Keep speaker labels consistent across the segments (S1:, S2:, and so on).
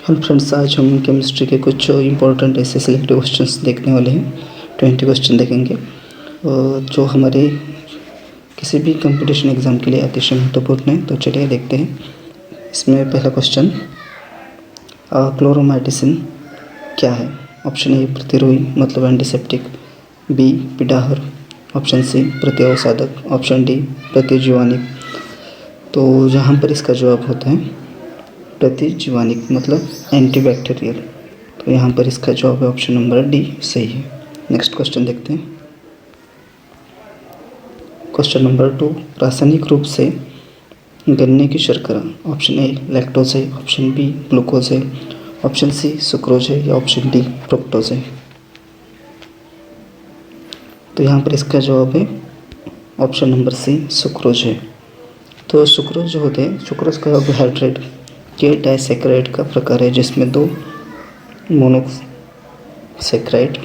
S1: Hello friends, आज हम chemistry के कुछ इंपॉर्टेंट ऐसे सिलेक्टिव क्वेश्चंस देखने वाले हैं। 20 क्वेश्चन देखेंगे जो हमारे किसी भी कंपटीशन एग्ज़ाम के लिए अतिशय महत्वपूर्ण है। तो चलिए देखते हैं। इसमें पहला क्वेश्चन, क्लोरोमाइटिसिन क्या है? ऑप्शन ए प्रतिरोधी मतलब एंटीसेप्टिक, बी पिडाहर, ऑप्शन सी प्रतिअवसादक, ऑप्शन डी प्रतिजीवानिक। तो यहाँ पर इसका जवाब होता है प्रतिजीवानिक मतलब एंटीबैक्टीरियल। तो यहाँ पर इसका जवाब है ऑप्शन नंबर डी सही है। नेक्स्ट क्वेश्चन देखते हैं। क्वेश्चन नंबर 2, रासायनिक रूप से गन्ने की शर्करा, ऑप्शन ए लैक्टोज है, ऑप्शन बी ग्लूकोज है, ऑप्शन सी सुक्रोज है या ऑप्शन डी फ्रुक्टोज है। तो यहाँ पर इसका जवाब है ऑप्शन नंबर सी सुक्रोज है। तो सुक्रोज जो होते हैं, सुक्रोज कार्बोहाइड्रेट के डाइसैकेराइड का प्रकार है जिसमें 2 मोनोसैकेराइड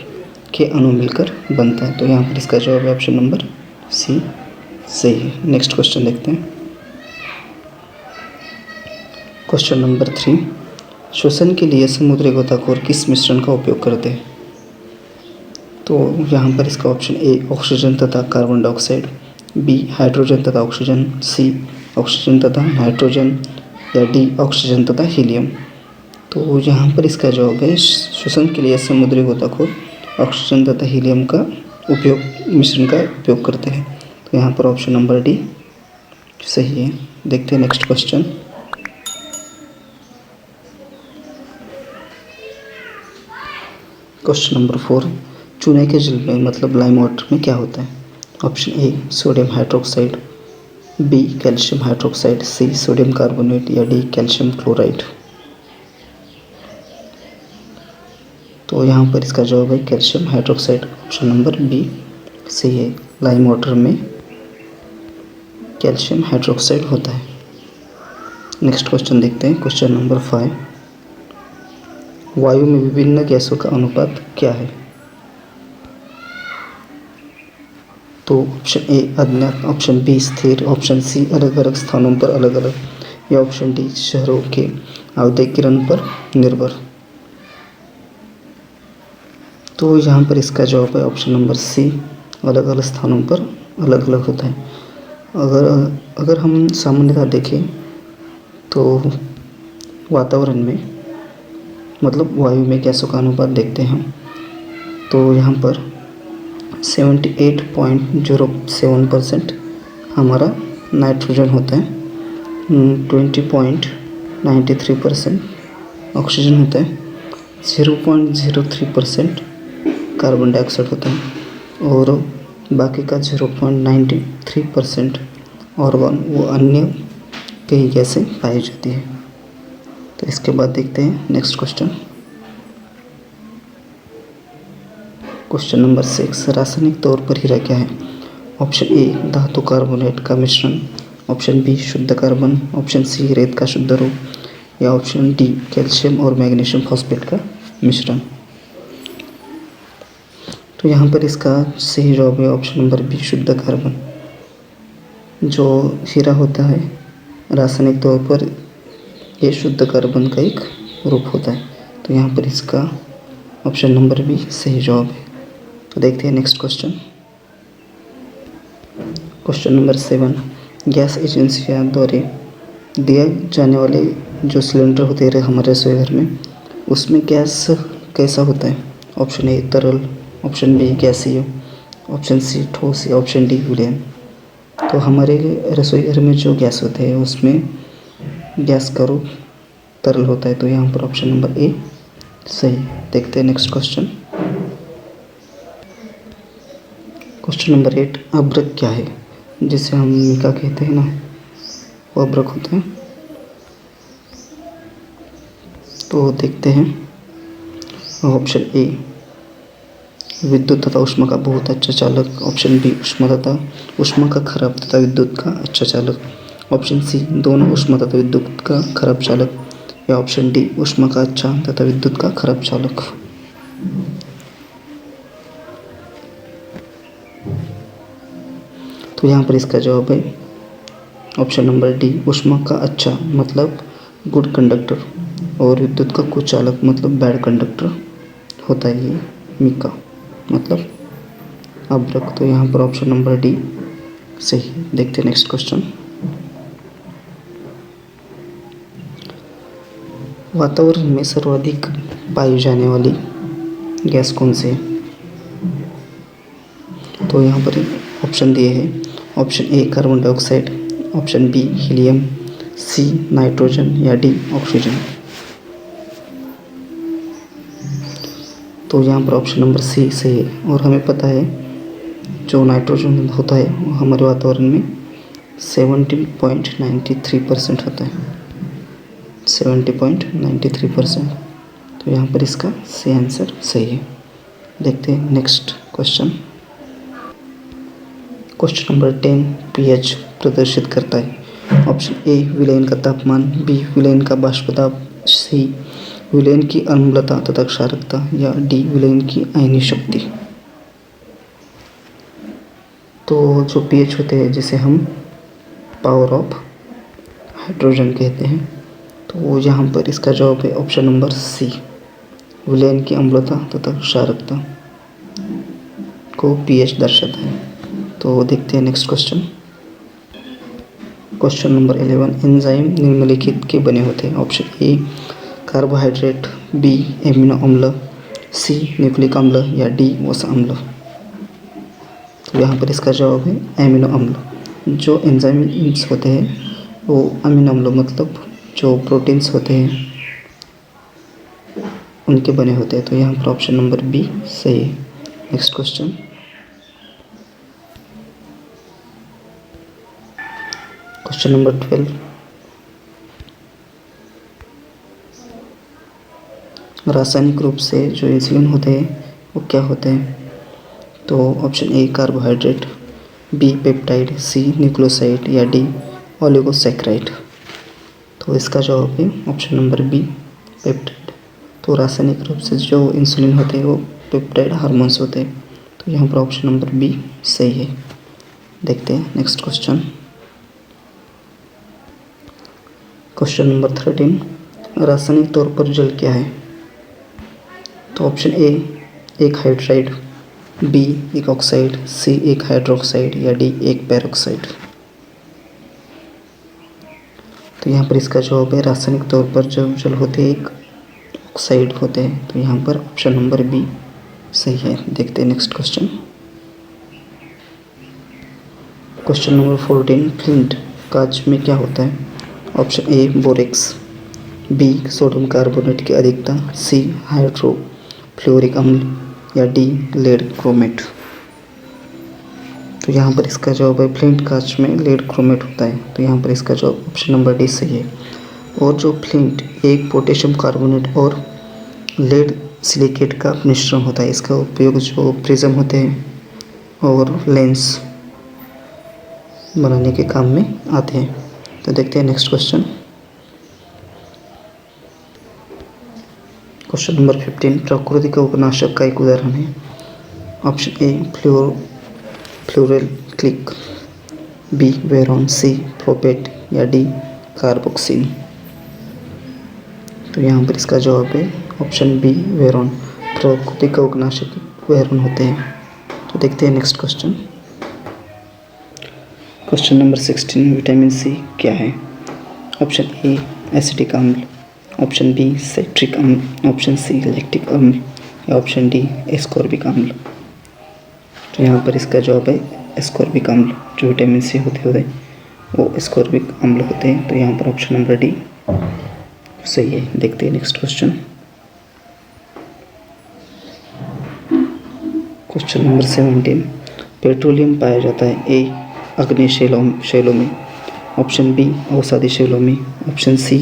S1: के अणु मिलकर बनता है। तो यहाँ पर इसका जवाब है ऑप्शन नंबर सी सही है। नेक्स्ट क्वेश्चन देखते हैं। क्वेश्चन नंबर 3, श्वसन के लिए समुद्री गोताखोर किस मिश्रण का उपयोग करते हैं? तो यहाँ पर इसका ऑप्शन ए ऑक्सीजन तथा कार्बन डाइऑक्साइड, बी हाइड्रोजन तथा ऑक्सीजन, सी ऑक्सीजन तथा नाइट्रोजन या डी ऑक्सीजन तथा हीलियम। तो यहाँ पर इसका जवाब है श्वसन के लिए समुद्री गोताखोर ऑक्सीजन तथा हीलियम का मिश्रण का उपयोग करते हैं। तो यहाँ पर ऑप्शन नंबर डी सही है। देखते हैं नेक्स्ट क्वेश्चन। क्वेश्चन नंबर 4, चूने के जल में मतलब लाइम वाटर में क्या होता है? Option a sodium hydroxide, b calcium hydroxide, c sodium carbonate या डी कैल्शियम क्लोराइड। तो यहाँ पर इसका जवाब है calcium hydroxide, option number b सही है। लाइम वाटर में कैल्शियम हाइड्रोक्साइड होता है। नेक्स्ट क्वेश्चन देखते हैं। क्वेश्चन नंबर 5, वायु में विभिन्न गैसों का अनुपात क्या है? तो ऑप्शन ए अज्ञात, ऑप्शन बी स्थिर, ऑप्शन सी अलग अलग स्थानों पर अलग अलग या ऑप्शन डी शहरों के आवधिकरण पर निर्भर। तो यहाँ पर इसका जवाब है ऑप्शन नंबर सी अलग अलग स्थानों पर अलग अलग होता है। अगर हम सामान्यतः देखें तो वातावरण में मतलब वायु में गैसों का अनुपात देखते हैं हम, तो यहाँ पर 78.07% हमारा नाइट्रोजन होता है, 20.93% ऑक्सीजन होता है, 0.03% कार्बन डाइऑक्साइड होता है और बाकी का 0.93% और वो अन्य कई गैसें पाई जाती है। तो इसके बाद देखते हैं नेक्स्ट क्वेश्चन। क्वेश्चन नंबर 6, रासायनिक तौर पर हीरा क्या है? ऑप्शन ए धातु कार्बोनेट का मिश्रण, ऑप्शन बी शुद्ध कार्बन, ऑप्शन सी रेत का शुद्ध रूप या ऑप्शन डी कैल्शियम और मैग्नीशियम फॉस्फेट का मिश्रण। तो यहाँ पर इसका सही जवाब है ऑप्शन नंबर बी शुद्ध कार्बन। जो हीरा होता है रासायनिक तौर पर ये शुद्ध कार्बन का एक रूप होता है। तो यहाँ पर इसका ऑप्शन नंबर बी सही जवाब है। तो देखते हैं next question. Question number 7, gas एजेंसियों द्वारा दिए जाने वाले जो सिलेंडर होते हैं हमारे रसोई घर में, उसमें गैस कैसा होता है? ऑप्शन ए तरल, ऑप्शन बी गैसीय, ऑप्शन सी ठोस या ऑप्शन डी विलयन। तो हमारे रसोई घर में जो गैस होते हैं उसमें गैस का रूप तरल होता है। तो यहाँ पर ऑप्शन नंबर ए सही। देखते हैं नेक्स्ट क्वेश्चन। क्वेश्चन नंबर 8, अभ्रक क्या है? जिसे हम मिका कहते हैं ना, वो अभ्रक होता है। तो देखते हैं ऑप्शन ए विद्युत तथा ऊष्मा का बहुत अच्छा चालक, ऑप्शन बी ऊष्मा का खराब तथा विद्युत का अच्छा चालक, ऑप्शन सी दोनों ऊष्मा तथा विद्युत का खराब चालक या ऑप्शन डी ऊष्मा का अच्छा तथा विद्युत का खराब चालक। तो यहाँ पर इसका जवाब है ऑप्शन नंबर डी ऊष्मा का अच्छा मतलब गुड कंडक्टर और विद्युत का कुचालक मतलब बैड कंडक्टर होता है ये मिका मतलब अभ्रक। तो यहाँ पर ऑप्शन नंबर डी सही है। देखते हैं नेक्स्ट क्वेश्चन। वातावरण में सर्वाधिक पाई जाने वाली गैस कौन सी है? तो यहाँ पर ऑप्शन दिए हैं। Option a carbon dioxide, option b helium, c nitrogen या डी ऑक्सीजन। तो यहाँ पर ऑप्शन नंबर सी सही है। और हमें पता है जो नाइट्रोजन होता है वो हमारे वातावरण में 70.93% होता है, 70.93%। तो यहाँ पर इसका सी आंसर सही है। देखते हैं next question. Question number 10 pH प्रदर्शित करता है। ऑप्शन ए विलयन का तापमान, बी विलयन का बाष्प दाब, सी विलयन की अम्लता तथा क्षारकता या डी विलयन की आयनीय शक्ति। तो जो पीएच होते हैं जिसे हम पावर ऑफ हाइड्रोजन कहते हैं, तो यहाँ पर इसका जवाब है ऑप्शन नंबर सी, विलयन की अम्लता तथा क्षारकता को पीएच दर्शाता है। तो देखते हैं next question. Question number 11 enzyme निम्नलिखित के बने होते हैं। Option a carbohydrate, b amino अम्ल, सी न्यूक्लिक अम्ल या डी वसा अम्ल। तो यहाँ पर इसका जवाब है एमिनो अम्ल। जो एंजाइम्स होते हैं वो अमीनो अम्ल मतलब जो प्रोटीन्स होते हैं उनके बने होते हैं। तो यहाँ पर ऑप्शन नंबर बी सही है। Next question. क्वेश्चन नंबर 12 रासायनिक रूप से जो इंसुलिन होते हैं वो क्या होते हैं? तो option a carbohydrate, b peptide, c nucleoside या डी ओलिगोसैकेराइड। तो इसका जवाब है ऑप्शन नंबर बी पेप्टाइड। तो रासायनिक रूप से जो इंसुलिन होते हैं वो पेप्टाइड हार्मोन्स होते हैं। तो यहाँ पर ऑप्शन नंबर बी सही है। देखते हैं नेक्स्ट क्वेश्चन। क्वेश्चन नंबर 13 रासायनिक तौर पर जल क्या है? तो ऑप्शन ए एक हाइड्राइड, बी एक ऑक्साइड, सी एक हाइड्रोक्साइड या डी एक पेरोक्साइड। तो यहाँ पर इसका जवाब है रासायनिक तौर पर जो जल होते हैं एक ऑक्साइड होते हैं। तो यहाँ पर ऑप्शन नंबर बी सही है। देखते हैं next question. Question number 14 flint कांच में क्या होता है? Option a borax, b sodium carbonate की अधिकता, सी हाइड्रोफ्लोरिक अम्ल या डी लेड क्रोमेट। तो यहाँ पर इसका जवाब है फ्लिंट कांच में लेड क्रोमेट होता है। तो यहाँ पर इसका जवाब ऑप्शन नंबर डी सही है। और जो फ्लिंट एक पोटेशियम कार्बोनेट और लेड सिलिकेट का मिश्रण होता है, इसका उपयोग जो प्रिज्म होते हैं और लेंस बनाने के काम में आते हैं। तो देखते हैं नेक्स्ट क्वेश्चन। क्वेश्चन नंबर 15 प्राकृतिक उपनाशक का एक उदाहरण है। Option a floral click, b वेरॉन, सी प्रोपेट या डी कार्बोक्सिन। तो यहाँ पर इसका जवाब है ऑप्शन बी वेरॉन। प्राकृतिक उपनाशक वेरॉन होते हैं। तो देखते हैं next question. Question number 16 vitamin c क्या है? ऑप्शन ए एसिटिक अम्ल, ऑप्शन बी साइट्रिक अम्ल, ऑप्शन सी लैक्टिक अम्ल या ऑप्शन डी एस्कॉर्बिक अम्ल। तो यहाँ पर इसका जवाब है एस्कॉर्बिक अम्ल। जो विटामिन सी होते हैं वो एस्कॉर्बिक अम्ल होते हैं। तो यहाँ पर ऑप्शन नंबर डी सही है। देखते हैं next question. Question number 17 petroleum पाया जाता है ए अग्नि शैलों में, ऑप्शन बी अवसादी शैलों में, ऑप्शन सी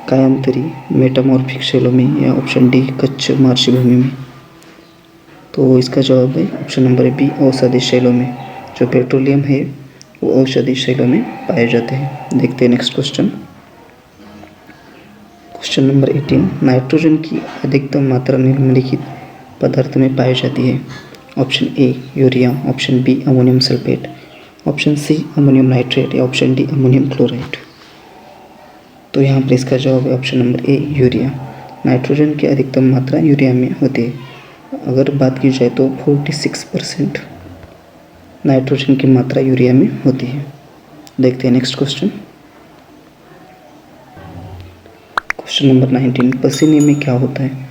S1: कायांतरी मेटामॉर्फिक शैलों में या ऑप्शन डी कच्छ मार्शी भूमि में। तो इसका जवाब है ऑप्शन नंबर बी औषधि शैलों में। जो पेट्रोलियम है वो औषधि शैलों में पाए जाते हैं। देखते हैं next question. Question number 18 nitrogen की अधिकतम मात्रा निम्नलिखित पदार्थ में पाई जाती है। Option a urea, option b ammonium sulphate, option c ammonium nitrate या ऑप्शन डी अमोनियम क्लोराइड। तो यहाँ पर इसका जवाब है option number a urea. Nitrogen की अधिकतम मात्रा यूरिया में होती है। अगर बात की जाए तो 46% नाइट्रोजन की मात्रा यूरिया में होती है। देखते हैं नेक्स्ट क्वेश्चन। क्वेश्चन नंबर 19, पसीने में क्या होता है?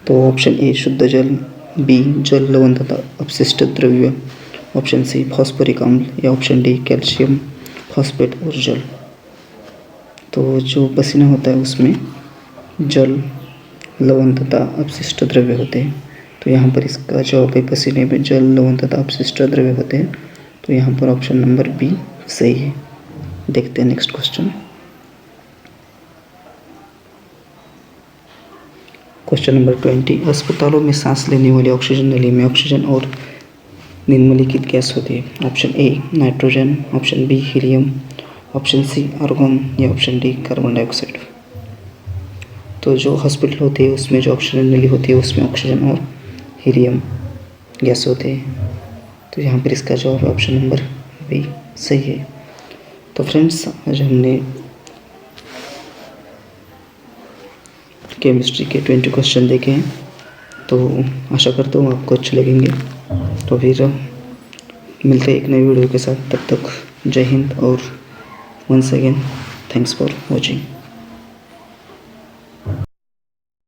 S1: तो ऑप्शन ए शुद्ध जल, बी जल लवण तथा अपशिष्ट द्रव्य, ऑप्शन सी फॉस्फोरिक अम्ल या ऑप्शन डी कैल्शियम फॉस्फेट और जल। तो जो पसीना होता है उसमें जल, लवण तथा अपशिष्ट द्रव्य होते हैं। तो यहाँ पर इसका जवाब है पसीने में जल, लवण तथा अपशिष्ट द्रव्य होते हैं। तो यहाँ पर ऑप्शन नंबर बी सही है। देखते हैं नेक्स्ट क्वेश्चन। क्वेश्चन नंबर 20, अस्पतालों में सांस लेने वाली ऑक्सीजन नली में ऑक्सीजन और निम्नलिखित गैस होती है। Option a nitrogen, option b helium, option c argon या ऑप्शन डी कार्बन डाइऑक्साइड। तो जो हॉस्पिटल होती है उसमें जो ऑक्सीजन नली होती है उसमें ऑक्सीजन और हीलियम गैस होते हैं। तो यहाँ पर इसका जवाब ऑप्शन नंबर बी सही है। तो फ्रेंड्स, आज हमने केमिस्ट्री के 20 क्वेश्चन देखे हैं। तो आशा करता हूँ आपको अच्छे लगेंगे। तो फिर मिलते हैं एक नई वीडियो के साथ। तब तक जय हिंद और once again thanks for watching.